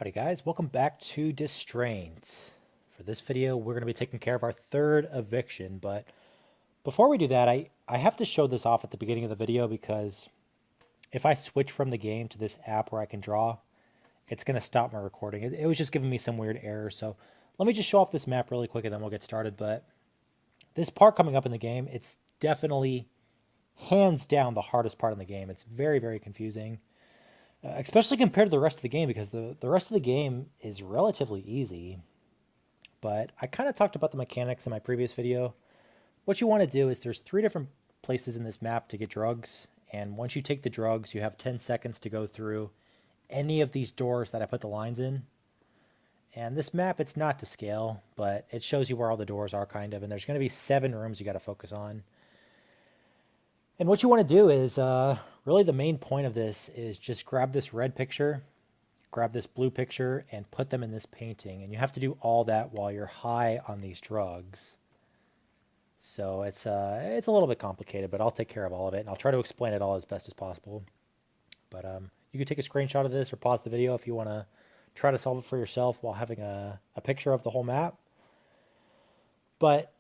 Howdy guys, welcome back to Distraint. For this video, we're going to be taking care of our third eviction, but before we do that, I have to show this off at the beginning of the video because if I switch from the game to this app where I can draw, it's going to stop my recording. It was just giving me some weird error, so let me just show off this map really quick and then we'll get started. But this part coming up in the game, it's definitely hands down the hardest part in the game. It's very, very confusing. Especially compared to the rest of the game, because the rest of the game is relatively easy. But I kind of talked about the mechanics in my previous video. What you want to do is there's 3 different places in this map to get drugs. And once you take the drugs, you have 10 seconds to go through any of these doors that I put the lines in. And this map, it's not to scale, but it shows you where all the doors are kind of. And there's going to be 7 rooms you got to focus on. And what you want to do is, really the main point of this is just grab this red picture, grab this blue picture, and put them in this painting. And you have to do all that while you're high on these drugs. So it's a little bit complicated, but I'll take care of all of it, and I'll try to explain it all as best as possible. But you can take a screenshot of this or pause the video if you want to try to solve it for yourself while having a picture of the whole map. But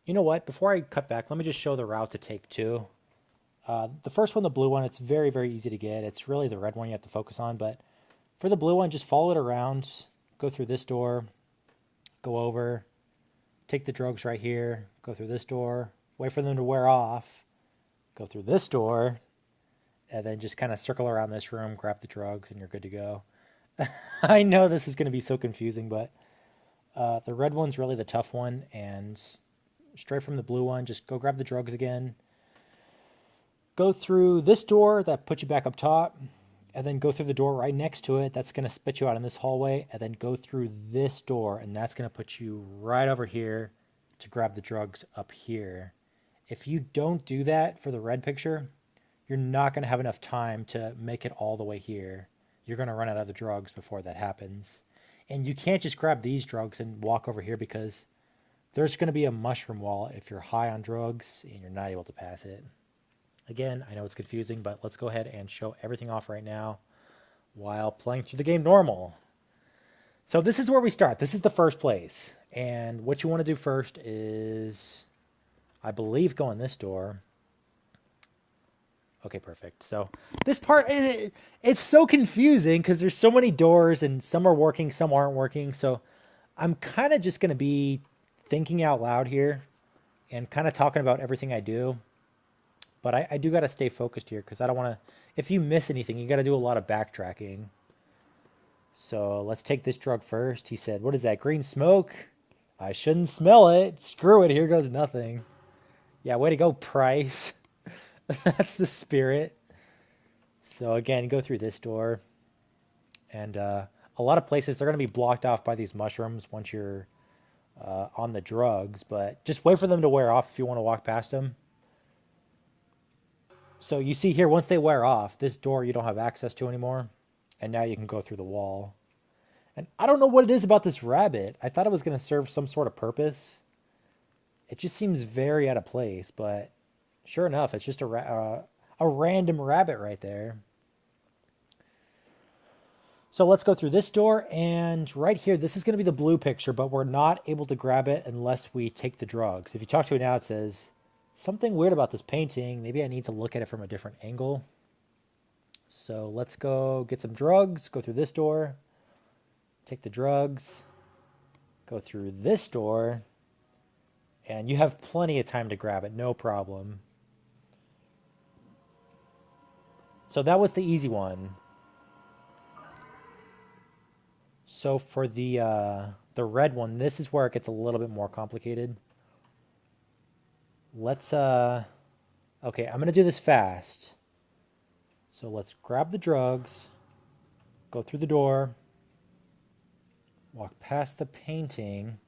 you know what? Before I cut back, let me just show the route to take too. The first one, the blue one, it's very, very easy to get. It's really the red one you have to focus on. But for the blue one, just follow it around. Go through this door. Go over. Take the drugs right here. Go through this door. Wait for them to wear off. Go through this door. And then just kind of circle around this room. Grab the drugs and you're good to go. I know this is going to be so confusing, but the red one's really the tough one. And straight from the blue one, just go grab the drugs again. Go through this door that puts you back up top, and then go through the door right next to it. That's going to spit you out in this hallway, and then go through this door, and that's going to put you right over here to grab the drugs up here. If you don't do that for the red picture, you're not going to have enough time to make it all the way here. You're going to run out of the drugs before that happens. And you can't just grab these drugs and walk over here because there's going to be a mushroom wall if you're high on drugs and you're not able to pass it. Again, I know it's confusing, but let's go ahead and show everything off right now while playing through the game normal. So this is where we start. This is the first place. And what you want to do first is, I believe, go in this door. Okay, perfect. So this part, it's so confusing because there's so many doors and some are working, some aren't working. So I'm kind of just going to be thinking out loud here and kind of talking about everything I do. But I do got to stay focused here because I don't want to, if you miss anything, you got to do a lot of backtracking. So let's take this drug first. He said, what is that, green smoke? I shouldn't smell it. Screw it, here goes nothing. Yeah, way to go, Price. That's the spirit. So again, go through this door. And a lot of places, they're going to be blocked off by these mushrooms once you're on the drugs. But just wait for them to wear off if you want to walk past them. So you see here, once they wear off, this door you don't have access to anymore. And now you can go through the wall. And I don't know what it is about this rabbit. I thought it was going to serve some sort of purpose. It just seems very out of place, but sure enough, it's just a random rabbit right there. So let's go through this door, and right here, this is going to be the blue picture, but we're not able to grab it unless we take the drugs. If you talk to it now, it says, something weird about this painting. Maybe I need to look at it from a different angle. So let's go get some drugs, go through this door, take the drugs, go through this door, and you have plenty of time to grab it, no problem. So that was the easy one. So for the red one, this is where it gets a little bit more complicated. Let's okay, I'm gonna do this fast. So let's grab the drugs, go through the door, walk past the painting,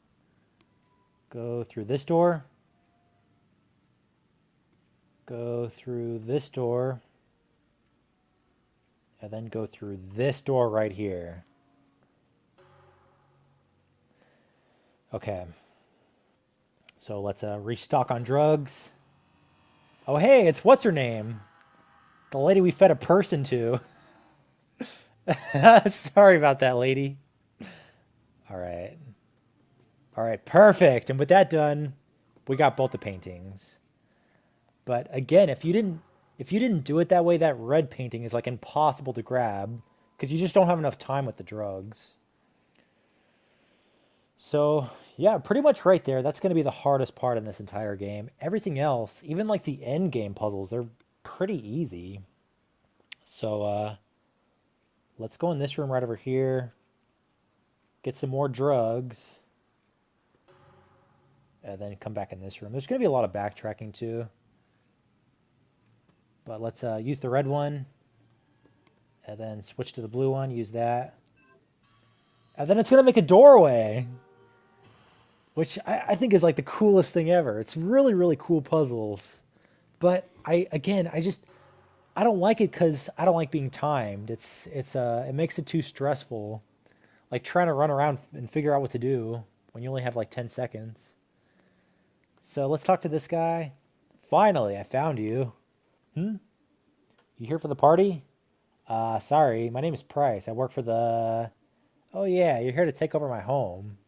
go through this door, go through this door, and then go through this door right here. Okay. So let's restock on drugs. Oh, hey, it's what's her name? The lady we fed a person to. Sorry about that, lady. All right. All right, perfect. And with that done, we got both the paintings. But again, if you didn't do it that way, that red painting is like impossible to grab because you just don't have enough time with the drugs. So, yeah, pretty much right there. That's going to be the hardest part in this entire game. Everything else, even like the end game puzzles, they're pretty easy. So, let's go in this room right over here, get some more drugs, and then come back in this room. There's going to be a lot of backtracking too. But let's use the red one, and then switch to the blue one, use that. And then it's going to make a doorway, which I think is like the coolest thing ever. It's really, really cool puzzles. But I don't like it because I don't like being timed. It makes it too stressful. Like trying to run around and figure out what to do when you only have like 10 seconds. So let's talk to this guy. Finally, I found you. Hmm? You here for the party? Sorry, my name is Price. I work for the... Oh yeah, you're here to take over my home.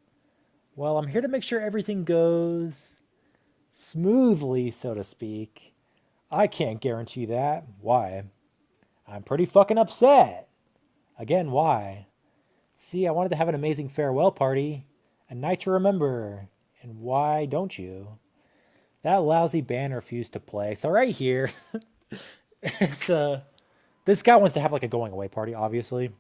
Well, I'm here to make sure everything goes smoothly, so to speak. I can't guarantee that. Why? I'm pretty fucking upset. Again, why? See, I wanted to have an amazing farewell party, a night to remember. And why don't you? That lousy band refused to play. So right here, it's this guy wants to have like a going away party, obviously.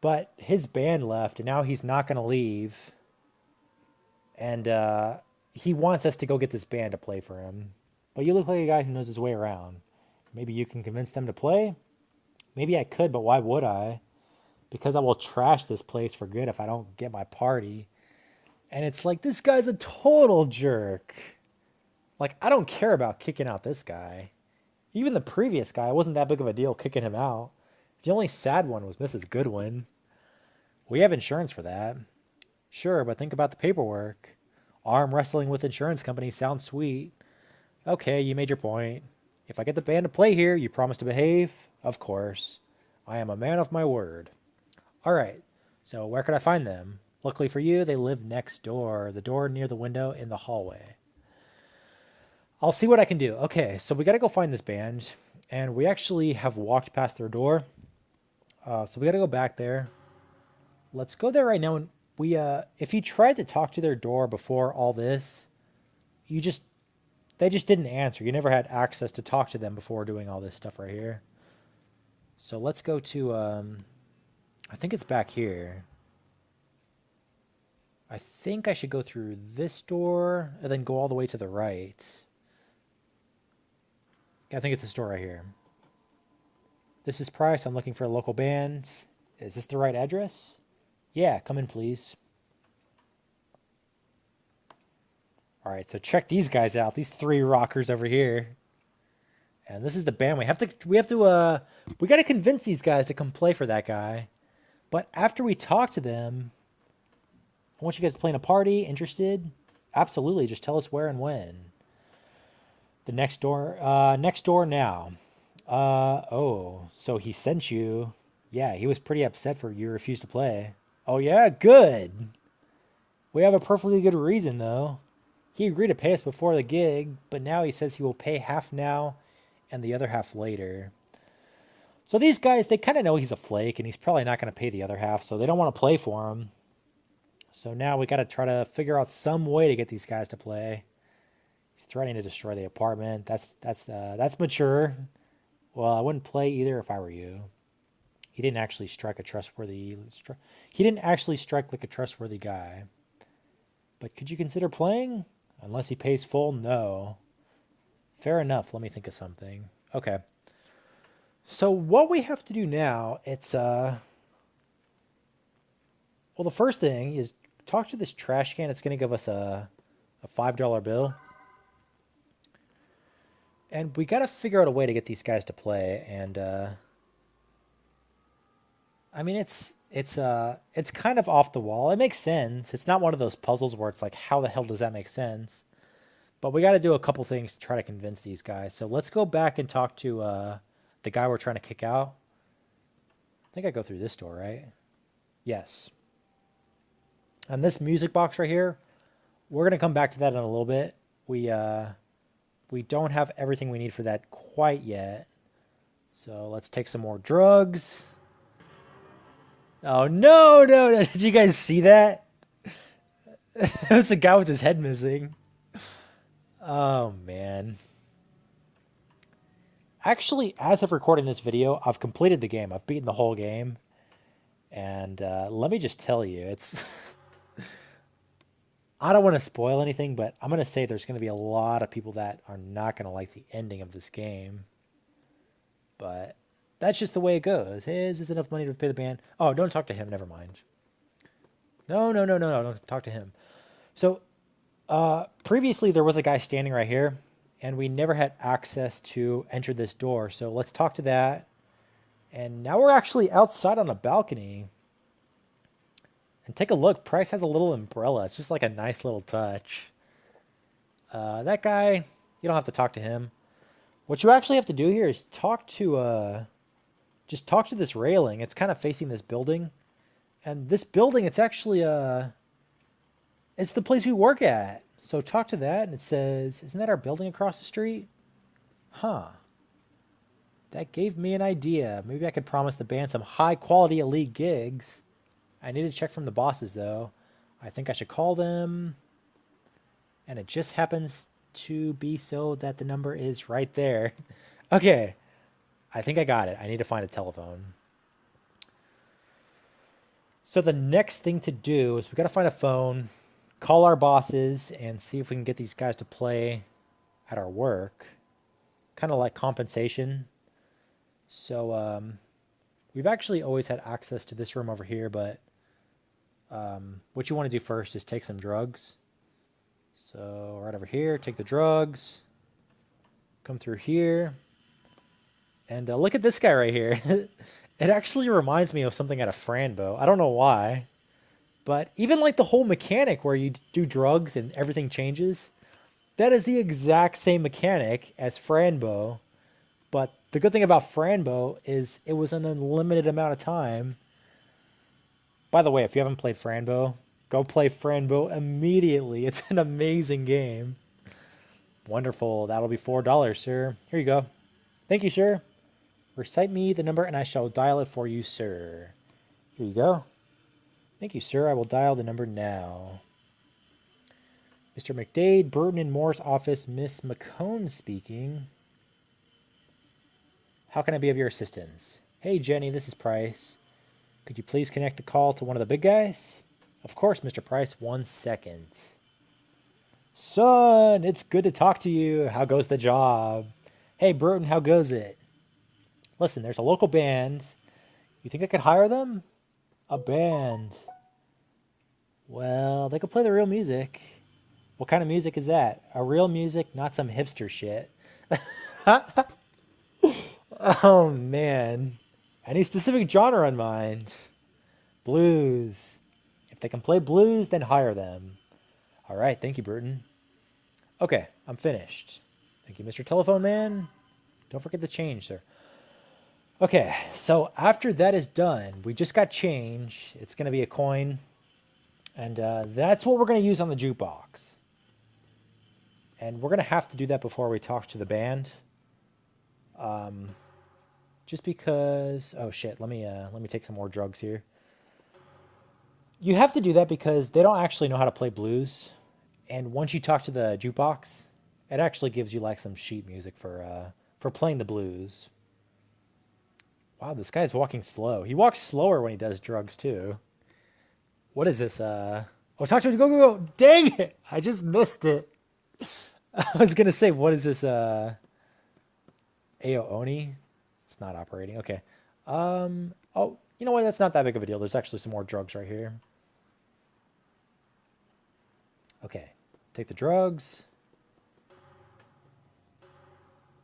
But his band left, and now he's not going to leave. And he wants us to go get this band to play for him. But you look like a guy who knows his way around. Maybe you can convince them to play? Maybe I could, but why would I? Because I will trash this place for good if I don't get my party. And it's like, this guy's a total jerk. Like, I don't care about kicking out this guy. Even the previous guy, it wasn't that big of a deal kicking him out. The only sad one was Mrs. Goodwin. We have insurance for that. Sure, but think about the paperwork. Arm wrestling with insurance companies sounds sweet. Okay, you made your point. If I get the band to play here, you promise to behave? Of course. I am a man of my word. All right, so where could I find them? Luckily for you, they live next door, the door near the window in the hallway. I'll see what I can do. Okay, so we got to go find this band, and we actually have walked past their door. So we got to go back there. Let's go there right now. And if you tried to talk to their door before all this, they just didn't answer. You never had access to talk to them before doing all this stuff right here. So let's go to, I think it's back here. I think I should go through this door and then go all the way to the right. I think it's this door right here. This is Price. I'm looking for a local band. Is this the right address? Yeah, come in, please. All right, so check these guys out. These three rockers over here. And this is the band. We got to convince these guys to come play for that guy. But after we talk to them, I want you guys to play in a party. Interested? Absolutely. Just tell us where and when. The next door now. Oh, so he sent you. Yeah, he was pretty upset for you refused to play. Oh yeah, good. We have a perfectly good reason though. He agreed to pay us before the gig, but now he says he will pay half now and the other half later. So these guys, they kind of know he's a flake and he's probably not going to pay the other half, so they don't want to play for him. So now we got to try to figure out some way to get these guys to play. He's threatening to destroy the apartment. That's mature. Well, I wouldn't play either if I were you. He didn't actually strike like a trustworthy guy. But could you consider playing? Unless he pays full, no. Fair enough. Let me think of something. Okay. So what we have to do now, well, the first thing is talk to this trash can. It's going to give us a $5 bill. And we got to figure out a way to get these guys to play. And I mean, it's kind of off the wall. It makes sense. It's not one of those puzzles where it's like, how the hell does that make sense? But we got to do a couple things to try to convince these guys. So let's go back and talk to the guy we're trying to kick out. think I go through this door, right? Yes. And this music box right here, we're going to come back to that in a little bit. We don't have everything we need for that quite yet. So let's take some more drugs. Oh, no, no, no. Did you guys see that? That's the guy with his head missing. Oh, man. Actually, as of recording this video, I've completed the game. I've beaten the whole game. And let me just tell you, it's... I don't want to spoil anything, but I'm going to say there's going to be a lot of people that are not going to like the ending of this game. But that's just the way it goes. Hey, is this enough money to pay the band? Oh, don't talk to him. Never mind. No, no, no, no, no. Don't talk to him. So, previously there was a guy standing right here, and we never had access to enter this door. So let's talk to that. And now we're actually outside on a balcony. And take a look. Price has a little umbrella. It's just like a nice little touch. That guy, you don't have to talk to him. What you actually have to do here is talk to, just talk to this railing. It's kind of facing this building. And this building, it's actually, it's the place we work at. So talk to that, and it says, isn't that our building across the street? Huh. That gave me an idea. Maybe I could promise the band some high-quality elite gigs. I need to check from the bosses, though. I think I should call them. And it just happens to be so that the number is right there. Okay. I think I got it. I need to find a telephone. So the next thing to do is we got to find a phone, call our bosses, and see if we can get these guys to play at our work. Kind of like compensation. So we've actually always had access to this room over here, but what you want to do first is take some drugs. So right over here, take the drugs. Come through here. And look at this guy right here. It actually reminds me of something out of Franbo. I don't know why. But even like the whole mechanic where you do drugs and everything changes, that is the exact same mechanic as Franbo. But the good thing about Franbo is it was an unlimited amount of time. By the way, if you haven't played Franbo, go play Franbo immediately. It's an amazing game. Wonderful. That'll be $4, sir. Here you go. Thank you, sir. Recite me the number and I shall dial it for you, sir. Here you go. Thank you, sir. I will dial the number now. Mr. McDade, Burton and Moore's office. Miss McCone speaking. How can I be of your assistance? Hey, Jenny, this is Price. Could you please connect the call to one of the big guys? Of course, Mr. Price. 1 second. Son, it's good to talk to you. How goes the job? Hey, Burton, how goes it? Listen, there's a local band. You think I could hire them? A band. Well, they could play the real music. What kind of music is that? A real music, not some hipster shit. Oh, man. Any specific genre in mind? Blues. If they can play blues, then hire them. All right, thank you, Burton. Okay, I'm finished. Thank you, Mr. Telephone Man. Don't forget the change, sir. Okay, so after that is done, we just got change. It's going to be a coin. And that's what we're going to use on the jukebox. And we're going to have to do that before we talk to the band. Just because... Oh, shit. Let me take some more drugs here. You have to do that because they don't actually know how to play blues. And once you talk to the jukebox, it actually gives you like some sheet music for playing the blues. Wow, this guy's walking slow. He walks slower when he does drugs, too. What is this? Oh, talk to him. Go, go, go. Dang it. I just missed it. I was going to say, what is this? Ayo Oni? It's not operating. Okay. Oh, you know what? That's not that big of a deal. There's actually some more drugs right here. Okay. Take the drugs.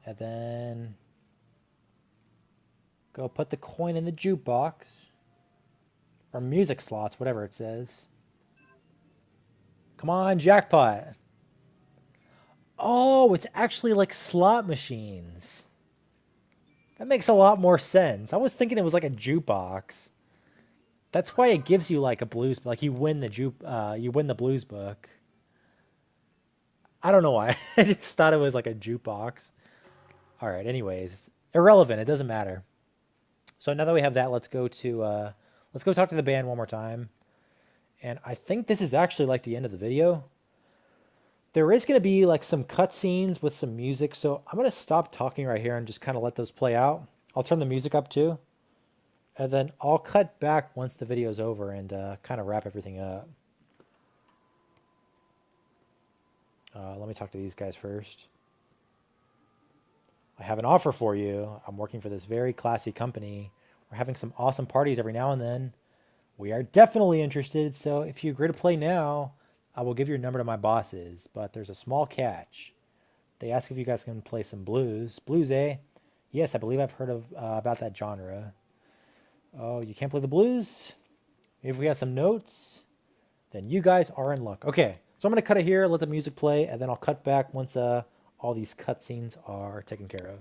And then go put the coin in the jukebox. Or music slots, whatever it says. Come on, jackpot. Oh, it's actually like slot machines. That makes a lot more sense. I was thinking it was like a jukebox. That's why it gives you like a blues, like you win the blues book. I don't know why. I just thought it was like a jukebox. All right. Anyways, irrelevant. It doesn't matter. So now that we have that, let's go talk to the band one more time. And I think this is actually like the end of the video. There is going to be like some cutscenes with some music, so I'm going to stop talking right here and just kind of let those play out. I'll turn the music up too, and then I'll cut back once the video's over and kind of wrap everything up. Let me talk to these guys first. I have an offer for you. I'm working for this very classy company. We're having some awesome parties every now and then. We are definitely interested, so if you agree to play now, I will give your number to my bosses, but there's a small catch. They ask if you guys can play some blues. Blues, eh? Yes, I believe I've heard of about that genre. Oh, you can't play the blues? If we have some notes, then you guys are in luck. Okay, so I'm going to cut it here, let the music play, and then I'll cut back once all these cutscenes are taken care of.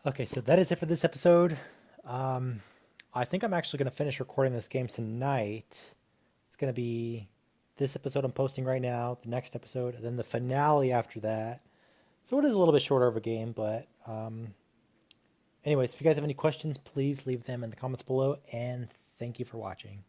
Okay, so that is it for this episode. Um, I think I'm actually going to finish recording this game tonight. It's going to be this episode I'm posting right now, the next episode, and then the finale after that. So it is a little bit shorter of a game, but anyways, if you guys have any questions, please leave them in the comments below, and thank you for watching.